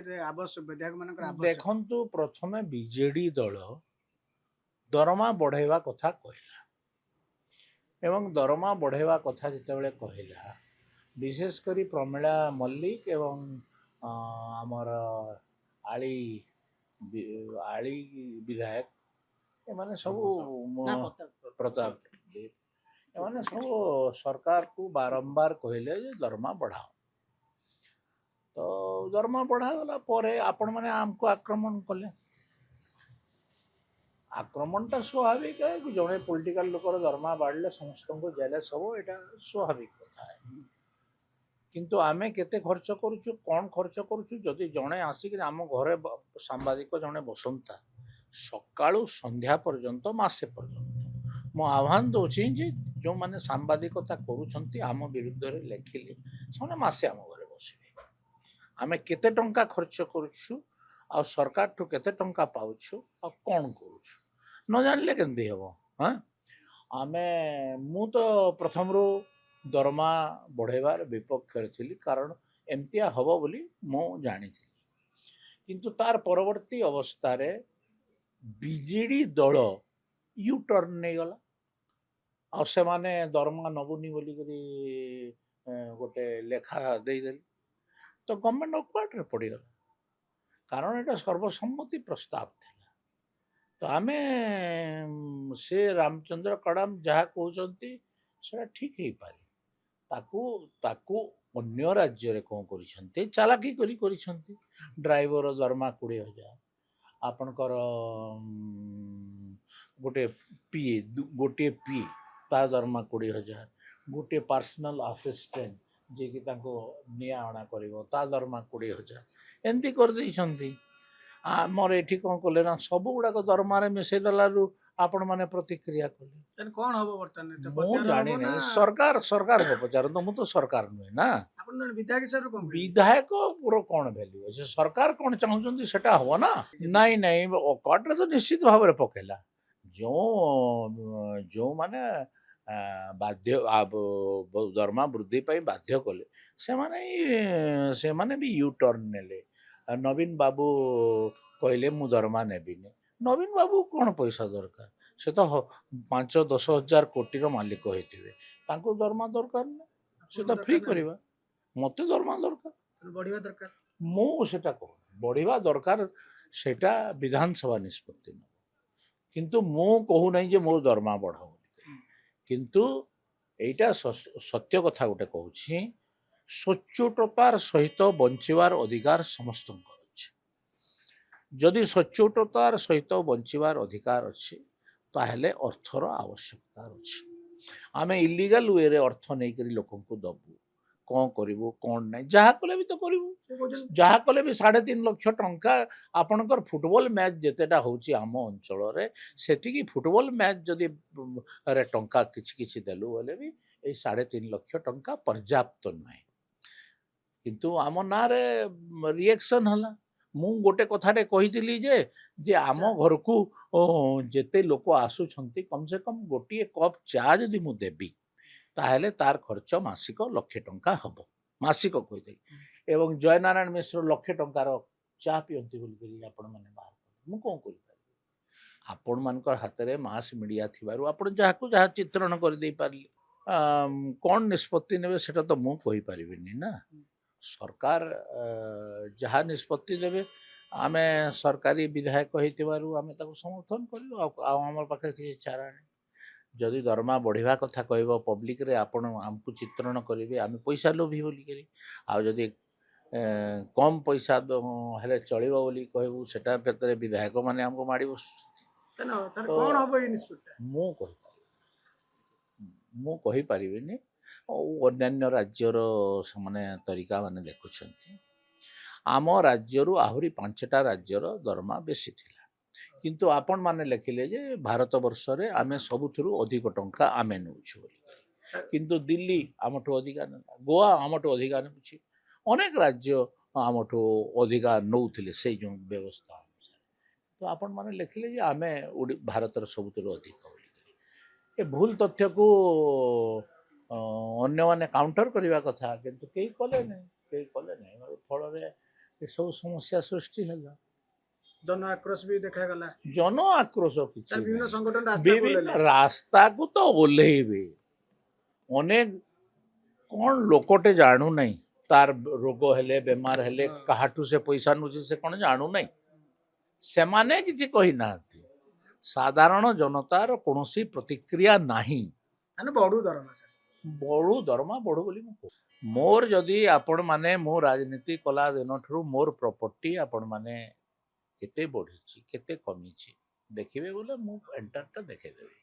आवश्यक विधायक मानकर आवश्यक देखंतु प्रथमे बीजेडी दल दरमा बढ़ाइबा कथा कहला एवं दरमा बढ़ाइबा कथा जितेबाला कहला विशेष करी प्रमिला मल्लिक एवं आमर आली आली विधायक एमाने सब ना प्रताप प्रताप एमाने सब सरकार को बारंबार कहले जे दरमा बढ़ाओ तो दरमा बढ़ागला परे आपण माने आमको आक्रमण कले आक्रमणटा स्वाभाविक है कि जड़े पॉलिटिकल लोकर दरमा बढ़ले समस्त को जेले सब एटा स्वाभाविक कथा है किंतु आमे केते खर्च करूछु कौन खर्च करूछु जदि जड़े आसिक आम घरे सांबादिक जड़े बसंता सकाळु संध्या पर्यंत मासे पर्यंत मो आह्वान दौची जे जो माने सांबादिकता करूछंती आम विरुद्ध रे लेखिले से मासे आम घरे बसिबे आमे केते टंका खर्च करूछु आ सरकार ठू केते टंका पाउछु आ कौन करूछु न जानले केंदी हेबो हाँ आमे मु तो प्रथम रो दरमा बढ़ेबार विपक्ष थी कारण एमतिया हब बोली मु जानी किंतु तार परवर्ती अवस्था रे बीजेडी दल यू टर्न नहीं गला आ से माने दरमा नबुनी बोली करी गोटे लेखा देदेली तो गवर्नमेंट अक्वार्ड रे पड़गला कारण एटा सर्वसम्मति प्रस्ताव था तो आमे से रामचंद्र कड़ाम जहाँ कहते से ठीक है पारे ताकू ताकू अन्य राज्य रे कौन करिसंते चालाकी करी ड्राइवर दरमा 20,000 आपनकर गोटे गोटे पी ता दरमा 20,000 गोटे पर्सनल असिस्टेंट जे कि ताको निया अणा करिवो ता दरमा 20,000 एमती कर दैछंती आमर एठी कौन कले ना सब गुड़ाक दरमारे मिसई देलु आपण माने प्रतिक्रिया कले कौन हम बर्तमान मु जानी नहीं सरकार सरकार को पचार तो मु तो सरकार नुहे ना विधायक हिसाब से विधायक पुरो कौन वैल्यू अच्छे सरकार कौन चाहूँ सेटा हम ना नहीं नहीं अकाउंट तो निश्चित भाव में पकेला जो जो माने बाध्य दरमा वृद्धि बाध्य कले से माने भी यू टर्न नेले नवीन बाबू कहले मु दरमा नेबिनी नवीन बाबू कौन पैसा दरकार से तो 5-10 हजार कोटी मालिक होते दरमा दरकार ना से तो फ्री करवा मत दरमा दरकार बढ़िया दरकार मुझा कह बढ़िया दरकार सेटा विधानसभा निष्पत्ति न किंतु मु कहू नहीं जे मो दरमा बढ़ाओ किंतु एटा सत्य कथा गोटे कहूँ सच्चोटतार सहित बंचवार अधिकार समस्त जदि सच्चोटतार सहित बंचवार अधिकार अच्छे ताहले अर्थर आवश्यकता अच्छे आमे इलीगल वे रे अर्थ नहीं करी लोकन को दबू कौन करिवो कौन नहीं जहाँ कले भी तो करिवो जहाँ कले भी 3.5 लाख टंका आपनकर फुटबॉल मैच जेतेटा होची आम अंचल रे सेठी फुटबॉल मैच जदि रे टंका किछि देलु बोले भी ए 3.5 लाख टंका पर्याप्त नुहे किंतु आम ना रे रिएक्शन हला मु गोटे कथाटे कही जे आम घर को जेते लोक आसुछंती कम से कम गोटे कप चा जदि मु देबी ताहले तार खर्च मासिक 1 लाख टंका हब मासिक कही एवं जयनारायण मिश्र 1 लाख टंकार चा पियंती बोली आपण माने बाहर मु कौन करि पारि आपण मानकर हाथ रे मास मीडिया थिबारु आपण जहाको जहा चित्रण कर दे पारली कौन निष्पत्ति नेबे सेटा तो मु कहि पारिबिनी ना सरकार जहाँ निष्पत्ति देवे आमे सरकारी विधायक आमे ताको समर्थन कर पाखे किसी चारा नहीं जदि दरमा बढ़िया कथा कह पब्लिक रे आपण आमको चित्रण करेंगे आम पैसा लोभी बोलिक आदि कम पैसा हेले चलो बोली कहू सेटा क्षेत्र विधायक मैंने आमको माड़ी बस मु कही पारिबिनी अन्य राज्यर से तरीका माने देखुंत आम राज्य आहरी 5टा राज्यर दरमा बेसी थिला किंतु आपण माने लिखिले जे भारत वर्ष रे आमे सबुथुरु अधिक टंका आमे नउछु बोली किंतु दिल्ली आमठो अधिका गोवा आमठो अधिका नउछि अनेक राज्य आमठो अधिका नउथिले से जो व्यवस्था तो आपण माने लिखिले जे आमे भारत रे सबुथुरु अधिक बोली ए भूल तथ्य को अन्य माने काउंटर करने कथा किंतु कई कले नहीं फल ଏସବୁ ସମସ୍ୟା ସୃଷ୍ଟି ହେଲା। ଜନ ଆକ୍ରୋଶ ବି ଦେଖାଗଲା ଜନ ଆକ୍ରୋଶ କିଛି ସାର୍ ବିଭିନ୍ନ ନାହିଁ। ସଂଗଠନ ରାସ୍ତା ବିଭିନ୍ନ ରାସ୍ତାକୁ ତ ଓହ୍ଲେଇବେ। ଅନେକ କ'ଣ ଲୋକଟେ ଜାଣୁନାହିଁ ତାର ରୋଗ ହେଲେ ବେମାର ହେଲେ କାହାଠୁ ସେ ପଇସା ନଉଛି ସେ କ'ଣ ଜାଣୁନାହିଁ। ସେମାନେ କିଛି କହିନାହାନ୍ତି। ସାଧାରଣ ଜନତାର କୌଣସି ପ୍ରତିକ୍ରିୟା ନାହିଁ। ମାନେ ବଢୁ ଦରମା ସାର୍ ବଢୁ ଦରମା ବଢୁ ବୋଲି ମୁଁ କହୁଛି। ମୋର ଯଦି ଆପଣମାନେ ମୁଁ ରାଜନୀତି କଲା ଦିନଠାରୁ ମୋର ପ୍ରପର୍ଟି ଆପଣମାନେ କେତେ ବଢ଼ିଛି କେତେ କମିଛି ଦେଖିବେ ବୋଲେ ମୁଁ ଏଣ୍ଟାରଟା ଦେଖେଇଦେବି।